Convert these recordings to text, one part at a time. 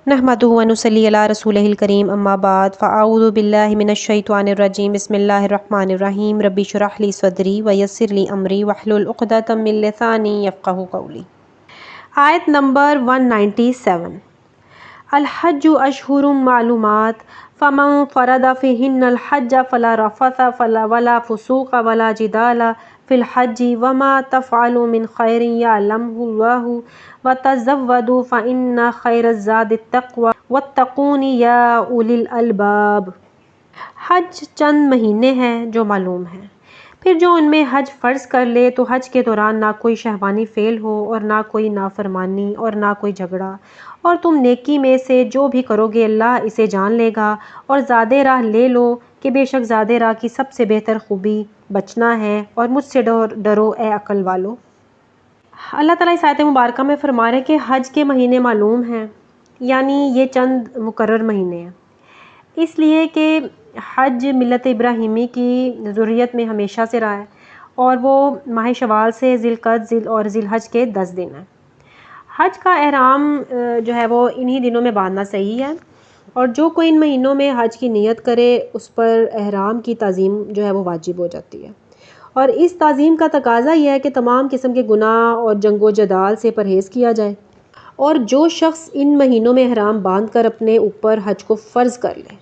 نحمدہ و نصلی علی رسولہ الکریم اما بعد فاعوذ باللہ من الشیطان الرجیم بسم اللہ الرحمن الرحیم ربی اشرح لی صدری ویسر لی امری واحلل عقدۃ من لسانی یفقہوا قولی۔ آیت نمبر 197۔ الحج اشہر معلومات فمن فرد فیہن الحج فلا رفث ولا فسوق ولا جدال فی الحج وما تفعلوا من خیر یعلمہ اللہ وتزودوا فإن خیر الزاد التقوی واتقون یا اولی الالباب۔ حج چند مہینے ہیں جو معلوم ہیں، پھر جو ان میں حج فرض کر لے تو حج کے دوران نہ کوئی شہوانی فعل ہو اور نہ کوئی نافرمانی اور نہ کوئی جھگڑا، اور تم نیکی میں سے جو بھی کرو گے اللہ اسے جان لے گا، اور زیادہ راہ لے لو کہ بے شک زیادہ راہ کی سب سے بہتر خوبی بچنا ہے، اور مجھ سے ڈرو اے عقل والو۔ اللہ تعالیٰ اس آیت مبارکہ میں فرما رہے کہ حج کے مہینے معلوم ہیں، یعنی یہ چند مقرر مہینے ہیں، اس لیے کہ حج ملت ابراہیمی کی ذریت میں ہمیشہ سے رہا ہے، اور وہ ماہ شوال سے ذی القعدہ اور ذی الحج کے 10 دن ہیں۔ حج کا احرام جو ہے وہ انہی دنوں میں باندھنا صحیح ہے، اور جو کوئی ان مہینوں میں حج کی نیت کرے اس پر احرام کی تعظیم جو ہے وہ واجب ہو جاتی ہے، اور اس تعظیم کا تقاضا یہ ہے کہ تمام قسم کے گناہ اور جنگ و جدال سے پرہیز کیا جائے، اور جو شخص ان مہینوں میں احرام باندھ کر اپنے اوپر حج کو فرض کر لے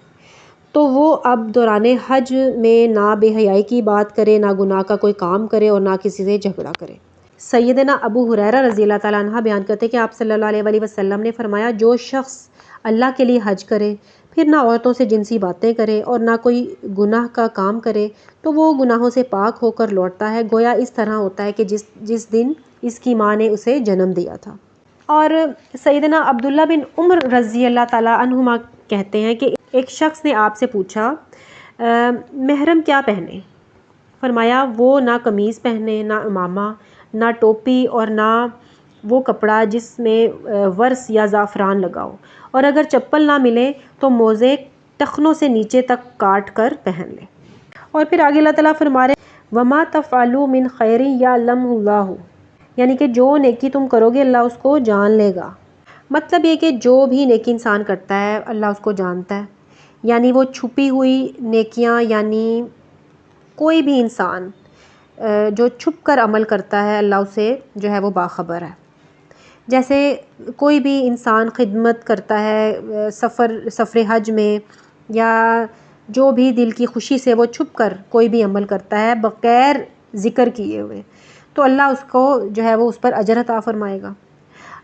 تو وہ اب دوران حج میں نہ بے حیائی کی بات کرے، نہ گناہ کا کوئی کام کرے، اور نہ کسی سے جھگڑا کرے۔ سیدنا ابو ہریرہ رضی اللہ تعالیٰ عنہ بیان کرتے کہ آپ صلی اللہ علیہ وسلم نے فرمایا، جو شخص اللہ کے لیے حج کرے پھر نہ عورتوں سے جنسی باتیں کرے اور نہ کوئی گناہ کا کام کرے تو وہ گناہوں سے پاک ہو کر لوٹتا ہے، گویا اس طرح ہوتا ہے کہ جس دن اس کی ماں نے اسے جنم دیا تھا۔ اور سیدنا عبداللہ بن عمر رضی اللہ تعالیٰ عنہما کہتے ہیں کہ ایک شخص نے آپ سے پوچھا محرم کیا پہنے؟ فرمایا وہ نہ قمیض پہنے، نہ امامہ، نہ ٹوپی، اور نہ وہ کپڑا جس میں ورس یا زعفران لگا ہو، اور اگر چپل نہ ملے تو موزے ٹخنوں سے نیچے تک کاٹ کر پہن لے۔ اور پھر آگے اللہ تعالیٰ فرما رہے وَمَا تَفْعَلُوا مِنْ خَيْرٍ يَعْلَمْهُ اللَّهُ، یعنی کہ جو نیکی تم کرو گے اللہ اس کو جان لے گا۔ مطلب یہ کہ جو بھی نیکی انسان کرتا ہے اللہ اس کو جانتا ہے، یعنی وہ چھپی ہوئی نیکیاں، یعنی کوئی بھی انسان جو چھپ کر عمل کرتا ہے اللہ اسے جو ہے وہ باخبر ہے۔ جیسے کوئی بھی انسان خدمت کرتا ہے سفر حج میں، یا جو بھی دل کی خوشی سے وہ چھپ کر کوئی بھی عمل کرتا ہے بغیر ذکر کیے ہوئے، تو اللہ اس کو جو ہے وہ اس پر اجر عطا فرمائے گا۔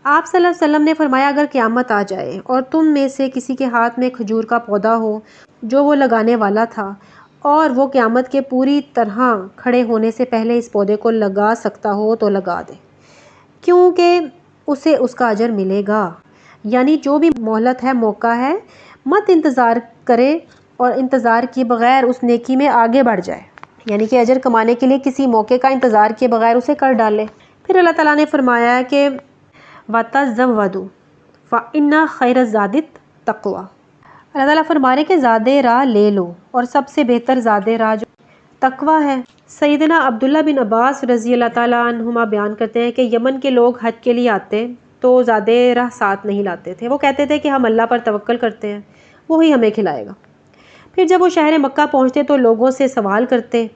آپ صلی اللہ علیہ وسلم نے فرمایا اگر قیامت آ جائے اور تم میں سے کسی کے ہاتھ میں کھجور کا پودا ہو جو وہ لگانے والا تھا، اور وہ قیامت کے پوری طرح کھڑے ہونے سے پہلے اس پودے کو لگا سکتا ہو تو لگا دے، کیونکہ اسے اس کا اجر ملے گا۔ یعنی جو بھی مہلت ہے، موقع ہے، مت انتظار کرے اور انتظار کیے بغیر اس نیکی میں آگے بڑھ جائے، یعنی کہ اجر کمانے کے لیے کسی موقع کا انتظار کیے بغیر اسے کر ڈالے۔ پھر اللہ تعالیٰ نے فرمایا ہے کہ وَتَزَوَّدُوا فَإِنَّ خَيْرَ الزَّادِ التَّقْوَىٰ۔ اللہ تعالیٰ فرما رہے کہ زیادہ راہ لے لو، اور سب سے بہتر زیادہ راہ جو تقویٰ ہے۔ سیدنا عبداللہ بن عباس رضی اللہ تعالیٰ عنہما بیان کرتے ہیں کہ یمن کے لوگ حج کے لیے آتے تو زیادہ راہ ساتھ نہیں لاتے تھے، وہ کہتے تھے کہ ہم اللہ پر توکل کرتے ہیں، وہی ہمیں کھلائے گا۔ پھر جب وہ شہر مکہ پہنچتے تو لوگوں سے سوال کرتے۔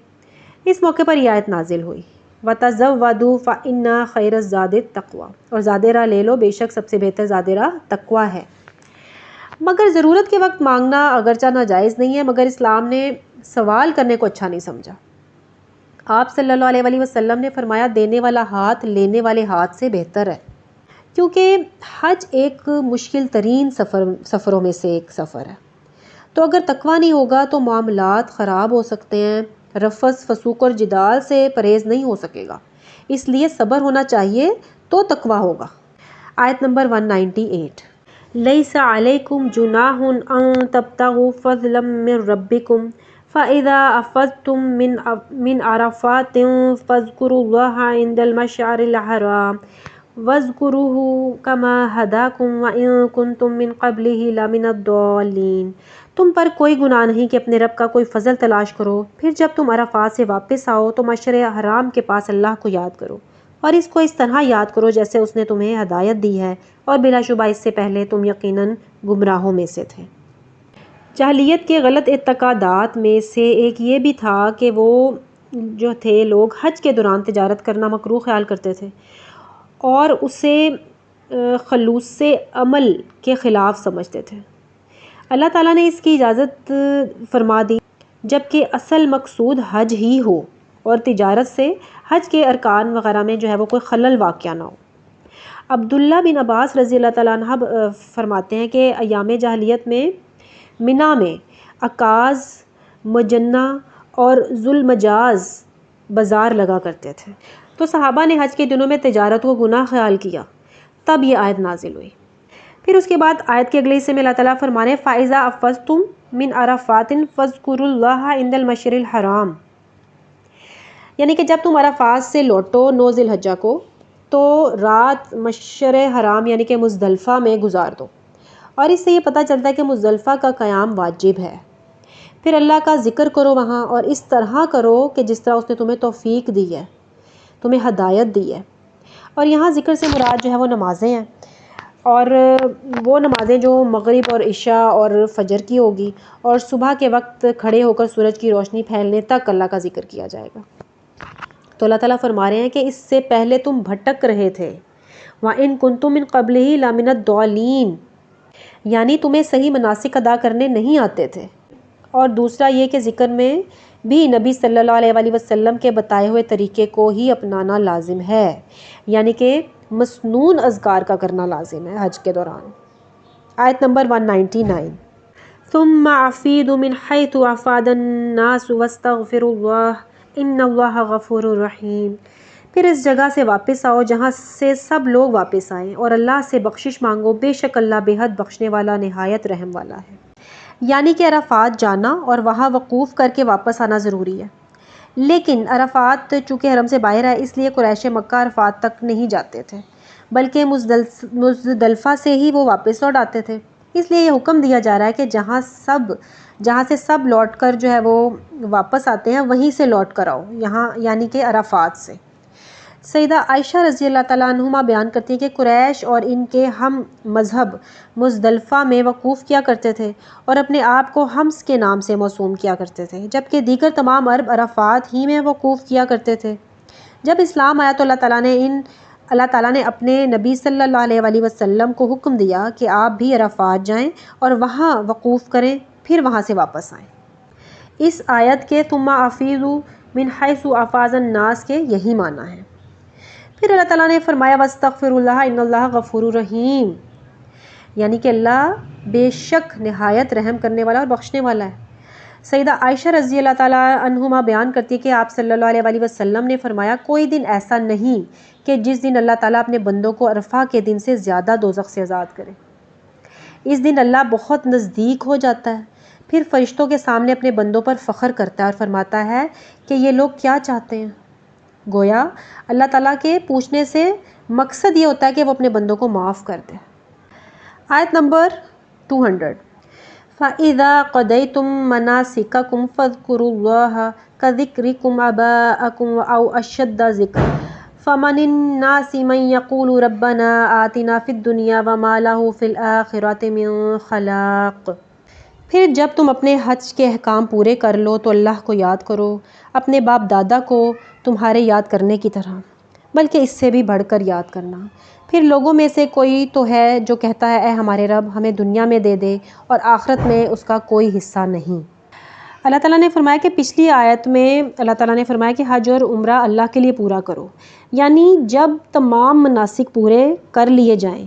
اس موقع پر یہ آیت نازل ہوئی وَتَزَوَّدُوا فَإِنَّ خَيْرَ الزَّادِ التَّقْوَىٰ، اور زیادہ راہ لے لو، بے شک سب سے بہتر زیادہ راہ تقویٰ ہے۔ مگر ضرورت کے وقت مانگنا اگرچہ ناجائز نہیں ہے، مگر اسلام نے سوال کرنے کو اچھا نہیں سمجھا۔ آپ صلی اللہ علیہ وسلم نے فرمایا دینے والا ہاتھ لینے والے ہاتھ سے بہتر ہے، کیونکہ حج ایک مشکل ترین سفروں میں سے ایک سفر ہے، تو اگر تقویٰ نہیں ہوگا تو معاملات خراب ہو سکتے ہیں، رفث، فسوق اور جدال سے پرہیز نہیں ہو سکے گا، اس لیے صبر ہونا چاہیے تو تقویٰ ہوگا۔ آیت نمبر 198۔ لیس علیکم جناح ان تبتغوا فضلا من ربکم فاذا افضتم من عرفات فاذکروا اللہ عند المشعر الحرام واذکروہ کما ہداکم وان کنتم من قبلہ لمن الضالین۔ تم پر کوئی گناہ نہیں کہ اپنے رب کا کوئی فضل تلاش کرو، پھر جب تم عرفات سے واپس آؤ تو مشعر حرام کے پاس اللہ کو یاد کرو، اور اس کو اس طرح یاد کرو جیسے اس نے تمہیں ہدایت دی ہے، اور بلا شبہ اس سے پہلے تم یقیناً گمراہوں میں سے تھے۔ جاہلیت کے غلط اعتقادات میں سے ایک یہ بھی تھا کہ وہ جو تھے لوگ حج کے دوران تجارت کرنا مکروہ خیال کرتے تھے اور اسے خلوص عمل کے خلاف سمجھتے تھے۔ اللہ تعالیٰ نے اس کی اجازت فرما دی جبکہ اصل مقصود حج ہی ہو اور تجارت سے حج کے ارکان وغیرہ میں جو ہے وہ کوئی خلل واقع نہ ہو۔ عبداللہ بن عباس رضی اللہ تعالیٰ عنہ فرماتے ہیں کہ ایام جاہلیت میں منا میں عکاظ، مجنہ اور ذوالمجاز بازار لگا کرتے تھے، تو صحابہ نے حج کے دنوں میں تجارت کو گناہ خیال کیا، تب یہ آیت نازل ہوئی۔ پھر اس کے بعد آیت کے اگلے حصے میں اللہ تعالیٰ فرمانے فَإِذَا أَفَضْتُم مِّنْ عَرَفَاتٍ فاذكروا اللَّهَ عِندَ الْمَشْعَرِ الْحَرَامِ، یعنی کہ جب تم عرفات سے لوٹو 9 ذی الحجہ کو تو رات مشعر حرام یعنی کہ مزدلفہ میں گزار دو، اور اس سے یہ پتہ چلتا ہے کہ مزدلفہ کا قیام واجب ہے۔ پھر اللہ کا ذکر کرو وہاں، اور اس طرح کرو کہ جس طرح اس نے تمہیں توفیق دی ہے، تمہیں ہدایت دی ہے۔ اور یہاں ذکر سے مراد جو ہے وہ نمازیں ہیں، اور وہ نمازیں جو مغرب اور عشاء اور فجر کی ہوگی، اور صبح کے وقت کھڑے ہو کر سورج کی روشنی پھیلنے تک اللہ کا ذکر کیا جائے گا۔ تو اللہ تعالیٰ فرما رہے ہیں کہ اس سے پہلے تم بھٹک رہے تھے، وَإِن كُنتُم مِّن قَبْلِهِ لَمِنَ الضَّالِّينَ، یعنی تمہیں صحیح مناسک ادا کرنے نہیں آتے تھے۔ اور دوسرا یہ کہ ذکر میں بھی نبی صلی اللہ علیہ وآلہ وسلم کے بتائے ہوئے طریقے کو ہی اپنانا لازم ہے، یعنی کہ مسنون اذکار کا کرنا لازم ہے حج کے دوران۔ آیت نمبر 199، ثم افیدوا من حیث افاد الناس واستغفروا اللہ ان اللہ غفور رحیم، پھر اس جگہ سے واپس آؤ جہاں سے سب لوگ واپس آئیں، اور اللہ سے بخشش مانگو، بے شک اللہ بے حد بخشنے والا نہایت رحم والا ہے۔ یعنی کہ عرفات جانا اور وہاں وقوف کر کے واپس آنا ضروری ہے، لیکن عرفات چونکہ حرم سے باہر ہے اس لیے قریش مکہ عرفات تک نہیں جاتے تھے، بلکہ مزدلفہ سے ہی وہ واپس لوٹ آتے تھے۔ اس لیے یہ حکم دیا جا رہا ہے کہ جہاں سے سب لوٹ کر جو ہے وہ واپس آتے ہیں وہیں سے لوٹ کر آؤ، یہاں یعنی کہ عرفات سے۔ سیدہ عائشہ رضی اللہ تعالیٰ عنہما بیان کرتی ہیں کہ قریش اور ان کے ہم مذہب مزدلفہ میں وقوف کیا کرتے تھے اور اپنے آپ کو حمص کے نام سے موسوم کیا کرتے تھے، جبکہ دیگر تمام عرب عرفات ہی میں وقوف کیا کرتے تھے۔ جب اسلام آیا تو اللہ تعالیٰ نے اپنے نبی صلی اللہ علیہ وآلہ وسلم کو حکم دیا کہ آپ بھی عرفات جائیں اور وہاں وقوف کریں، پھر وہاں سے واپس آئیں۔ اس آیت کے ثم افیضوا من حیث افاض الناس کے یہی معنی ہے۔ پھر اللہ تعالیٰ نے فرمایا واستغفروا اللہ ان اللہ غفور رحیم، یعنی کہ اللہ بے شک نہایت رحم کرنے والا اور بخشنے والا ہے۔ سیدہ عائشہ رضی اللہ تعالیٰ عنہما بیان کرتی ہے کہ آپ صلی اللہ علیہ وآلہ وسلم نے فرمایا کوئی دن ایسا نہیں کہ جس دن اللہ تعالیٰ اپنے بندوں کو عرفہ کے دن سے زیادہ دوزخ سے آزاد کرے۔ اس دن اللہ بہت نزدیک ہو جاتا ہے، پھر فرشتوں کے سامنے اپنے بندوں پر فخر کرتا ہے اور فرماتا ہے کہ یہ لوگ کیا چاہتے ہیں۔ گویا اللہ تعالیٰ کے پوچھنے سے مقصد یہ ہوتا ہے کہ وہ اپنے بندوں کو معاف کر دے۔ آیت نمبر 200، فَإِذَا قَضَيْتُم مَّنَاسِكَكُمْ فاذْكُرُوا اللَّهَ كَذِكْرِكُمْ آبَاءَكُمْ أَوْ أَشَدَّ ذِكْرًا فَمِنَ النَّاسِ مَن يَقُولُ رَبَّنَا آتِنَا فِي الدُّنْيَا وَمَا لَهُ فِي الْآخِرَةِ مِن خَلَاقٍ۔ پھر جب تم اپنے حج کے احکام پورے کر لو تو اللہ کو یاد کرو اپنے باپ دادا کو تمہارے یاد کرنے کی طرح، بلکہ اس سے بھی بڑھ کر یاد کرنا۔ پھر لوگوں میں سے کوئی تو ہے جو کہتا ہے اے ہمارے رب ہمیں دنیا میں دے دے اور آخرت میں اس کا کوئی حصہ نہیں۔ اللہ تعالیٰ نے فرمایا کہ پچھلی آیت میں اللہ تعالیٰ نے فرمایا کہ حج اور عمرہ اللہ کے لیے پورا کرو، یعنی جب تمام مناسک پورے کر لیے جائیں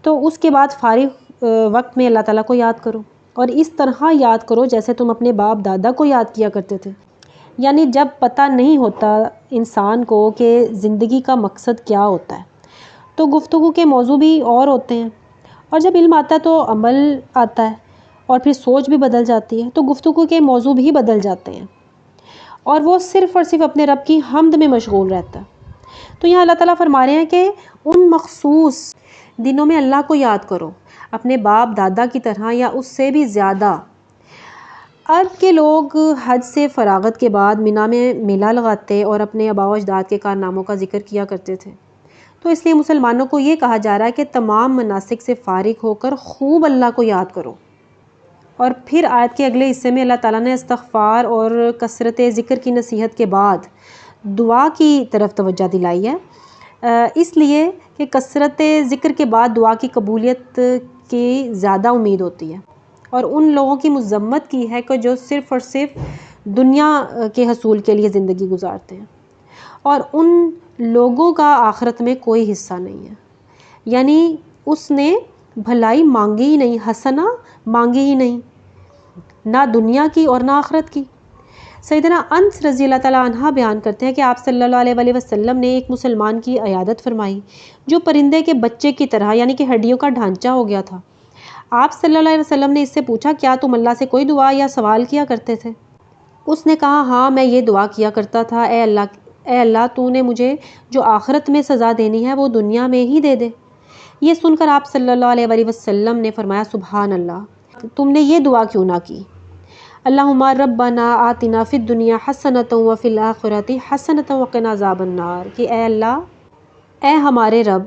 تو اس کے بعد فارغ وقت میں اللہ تعالیٰ کو یاد کرو، اور اس طرح یاد کرو جیسے تم اپنے باپ دادا کو یاد کیا کرتے تھے۔ یعنی جب پتہ نہیں ہوتا انسان کو کہ زندگی کا مقصد کیا ہوتا ہے تو گفتگو کے موضوع بھی اور ہوتے ہیں، اور جب علم آتا ہے تو عمل آتا ہے اور پھر سوچ بھی بدل جاتی ہے تو گفتگو کے موضوع بھی بدل جاتے ہیں، اور وہ صرف اور صرف اپنے رب کی حمد میں مشغول رہتا ہے۔ تو یہاں اللہ تعالیٰ فرما رہے ہیں کہ ان مخصوص دنوں میں اللہ کو یاد کرو اپنے باپ دادا کی طرح یا اس سے بھی زیادہ، عرب کے لوگ حج سے فراغت کے بعد مینا میں میلہ لگاتے اور اپنے آباء و اجداد کے کارناموں کا ذکر کیا کرتے تھے، تو اس لیے مسلمانوں کو یہ کہا جا رہا ہے کہ تمام مناسک سے فارغ ہو کر خوب اللہ کو یاد کرو۔ اور پھر آیت کے اگلے حصے میں اللہ تعالیٰ نے استغفار اور کثرت ذکر کی نصیحت کے بعد دعا کی طرف توجہ دلائی ہے، اس لیے کہ کثرت ذکر کے بعد دعا کی قبولیت کی زیادہ امید ہوتی ہے، اور ان لوگوں کی مذمت کی ہے کہ جو صرف اور صرف دنیا کے حصول کے لیے زندگی گزارتے ہیں، اور ان لوگوں کا آخرت میں کوئی حصہ نہیں ہے، یعنی اس نے بھلائی مانگی ہی نہیں، حسنہ مانگی ہی نہیں، نہ دنیا کی اور نہ آخرت کی۔ سیدنا انس رضی اللہ تعالیٰ عنہ بیان کرتے ہیں کہ آپ صلی اللہ علیہ وسلم نے ایک مسلمان کی عیادت فرمائی جو پرندے کے بچے کی طرح یعنی کہ ہڈیوں کا ڈھانچہ ہو گیا تھا۔ آپ صلی اللہ علیہ وسلم نے اس سے پوچھا، کیا تم اللہ سے کوئی دعا یا سوال کیا کرتے تھے؟ اس نے کہا، ہاں میں یہ دعا کیا کرتا تھا، اے اللہ تو نے مجھے جو آخرت میں سزا دینی ہے وہ دنیا میں ہی دے دے۔ یہ سن کر آپ صلی اللہ علیہ وسلم نے فرمایا، سبحان اللہ، تم نے یہ دعا کیوں نہ کی؟ اللہم ربنا آتنا فی الدنیا حسنۃ وفی الآخرۃ حسنۃ وقنا عذاب النار، کہ اے اللہ، اے ہمارے رب،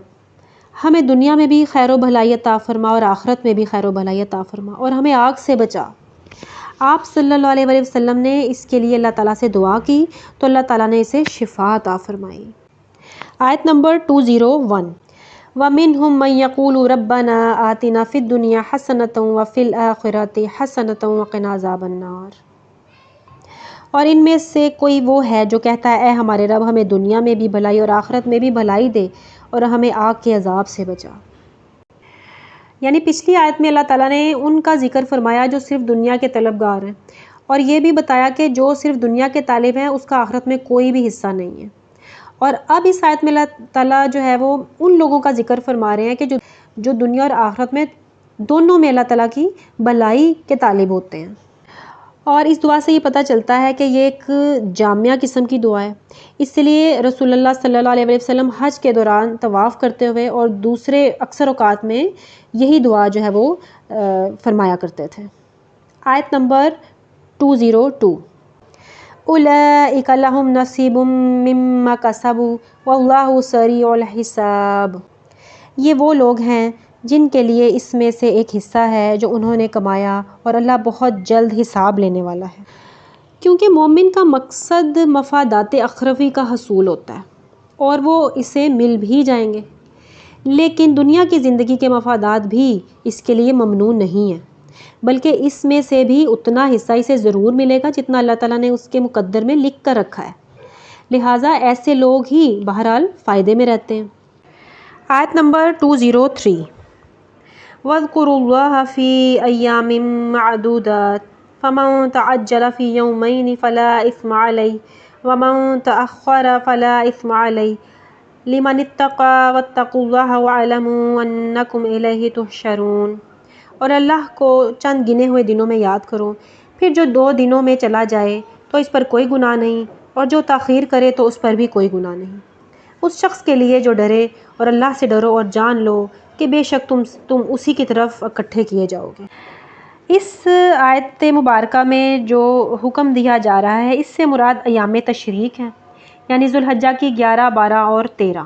ہمیں دنیا میں بھی خیر و بھلائی عطا فرما اور آخرت میں بھی خیر و بھلائی عطا فرما اور ہمیں آگ سے بچا۔ آپ صلی اللہ علیہ وسلم نے اس کے لیے اللہ تعالیٰ سے دعا کی تو اللہ تعالیٰ نے اسے شفا عطا فرمائی۔ آیت نمبر 201، وَمِنْهُمْ مَنْ يَقُولُ رَبَّنَا آتِنَا فِي الدُّنْيَا حَسَنَةً وَفِي الْآخِرَةِ حَسَنَةً وَقِنَا عَذَابَ النَّارِ، اور ان میں سے کوئی وہ ہے جو کہتا ہے، اے ہمارے رب، ہمیں دنیا میں بھی بھلائی اور آخرت میں بھی بھلائی دے اور ہمیں آگ کے عذاب سے بچا۔ یعنی پچھلی آیت میں اللہ تعالیٰ نے ان کا ذکر فرمایا جو صرف دنیا کے طلبگار ہیں، اور یہ بھی بتایا کہ جو صرف دنیا کے طالب ہیں اس کا آخرت میں کوئی بھی حصہ نہیں ہے۔ اور اب اس آیت میں اللہ تعالیٰ جو ہے وہ ان لوگوں کا ذکر فرما رہے ہیں کہ جو دنیا اور آخرت میں دونوں میں اللہ تعالیٰ کی بھلائی کے طالب ہوتے ہیں۔ اور اس دعا سے یہ پتہ چلتا ہے کہ یہ ایک جامعہ قسم کی دعا ہے، اس لیے رسول اللہ صلی اللہ علیہ وسلم حج کے دوران طواف کرتے ہوئے اور دوسرے اکثر اوقات میں یہی دعا جو ہے وہ فرمایا کرتے تھے۔ آیت نمبر 202، اولئک لہم نصیب مما کسبوا واللہ سریع الحساب، یہ وہ لوگ ہیں جن کے لیے اس میں سے ایک حصہ ہے جو انہوں نے کمایا اور اللہ بہت جلد حساب لینے والا ہے۔ کیونکہ مومن کا مقصد مفادات اخروی کا حصول ہوتا ہے اور وہ اسے مل بھی جائیں گے، لیکن دنیا کی زندگی کے مفادات بھی اس کے لیے ممنوع نہیں ہیں، بلکہ اس میں سے بھی اتنا حصہ اسے ضرور ملے گا جتنا اللہ تعالیٰ نے اس کے مقدر میں لکھ کر رکھا ہے، لہٰذا ایسے لوگ ہی بہرحال فائدے میں رہتے ہیں۔ آیت نمبر 203، وَاذْكُرُوا اللَّهَ فِي أَيَّامٍ مَّعْدُودَاتٍ فَمَن تَعَجَّلَ فِي يَوْمَيْنِ فَلَا إِثْمَ عَلَيْهِ وَمَن تَأَخَّرَ فَلَا إِثْمَ عَلَيْهِ لِمَنِ اتَّقَىٰ وَاتَّقُوا اللَّهَ وَاعْلَمُوا أَنَّكُمْ إِلَيْهِ تُحْشَرُونَ، اور اللہ کو چند گنے ہوئے دنوں میں یاد کرو، پھر جو 2 دنوں میں چلا جائے تو اس پر کوئی گناہ نہیں، اور جو تاخیر کرے تو اس پر بھی کوئی گناہ نہیں، اس شخص کے لیے جو ڈرے، اور اللہ سے ڈرو اور جان لو کہ بے شک تم اسی کی طرف اکٹھے کیے جاؤ گے۔ اس آیت مبارکہ میں جو حکم دیا جا رہا ہے اس سے مراد ایام تشریق ہیں، یعنی ذو الحجہ کی 11، 12 اور 13۔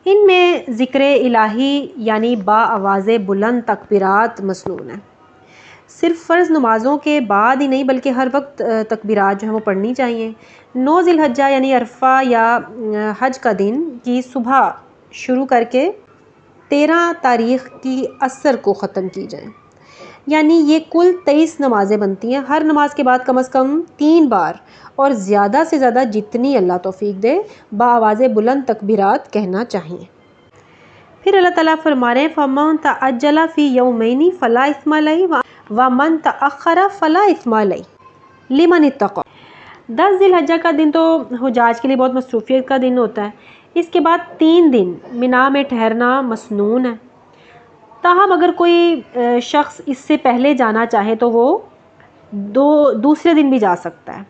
ان میں ذکر الہی یعنی با آواز بلند تکبیرات مسنون ہیں۔ صرف فرض نمازوں کے بعد ہی نہیں بلکہ ہر وقت تکبیرات جو ہیں وہ پڑھنی چاہیے۔ 9 ذی الحجہ یعنی عرفہ یا حج کا دن کی صبح شروع کر کے 13 تاریخ کی عصر کو ختم کی جائیں، یعنی یہ کل 23 نمازیں بنتی ہیں۔ ہر نماز کے بعد کم از کم 3 بار اور زیادہ سے زیادہ جتنی اللہ توفیق دے بآواز بلند تکبیرات کہنا چاہیے۔ پھر اللہ تعالیٰ فرما رہے ہیں، فَمَن تَعَجَّلَ فِي يَوْمَيْنِ فَلَا إِثْمَ عَلَيْهِ وَمَن تَأَخَّرَ فَلَا إِثْمَ عَلَيْهِ لِمَنِ اتَّقَىٰ۔ 10 ذی الحجہ کا دن تو حجاج کے لیے بہت مصروفیت کا دن ہوتا ہے، اس کے بعد 3 دن مینا میں ٹھہرنا مسنون ہے۔ تاہم اگر کوئی شخص اس سے پہلے جانا چاہے تو وہ دوسرے دن بھی جا سکتا ہے،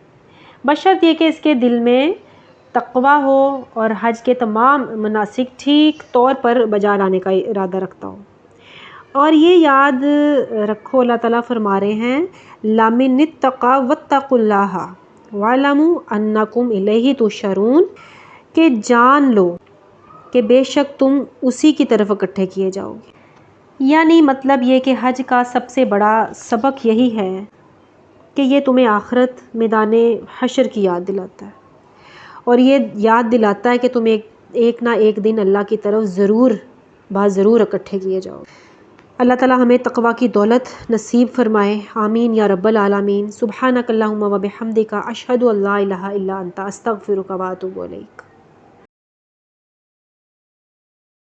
بشرط یہ کہ اس کے دل میں تقویٰ ہو اور حج کے تمام مناسک ٹھیک طور پر بجا لانے کا ارادہ رکھتا ہو۔ اور یہ یاد رکھو، اللہ تعالیٰ فرما رہے ہیں، لمن اتقى واتقوا اللہ واعلموا انکم الیہ تحشرون، کہ جان لو کہ بے شک تم اسی کی طرف اکٹھے کیے جاؤ گے۔ یعنی مطلب یہ کہ حج کا سب سے بڑا سبق یہی ہے کہ یہ تمہیں آخرت میدان حشر کی یاد دلاتا ہے، اور یہ یاد دلاتا ہے کہ تم ایک نہ ایک دن اللہ کی طرف ضرور اکٹھے کیے جاؤ۔ اللہ تعالی ہمیں تقوی کی دولت نصیب فرمائے، آمین یا رب العالمین۔ سبحانک اللہم و بحمدک، اشہد ان لا الہ الا انت، استغفرک و اتوب الیک۔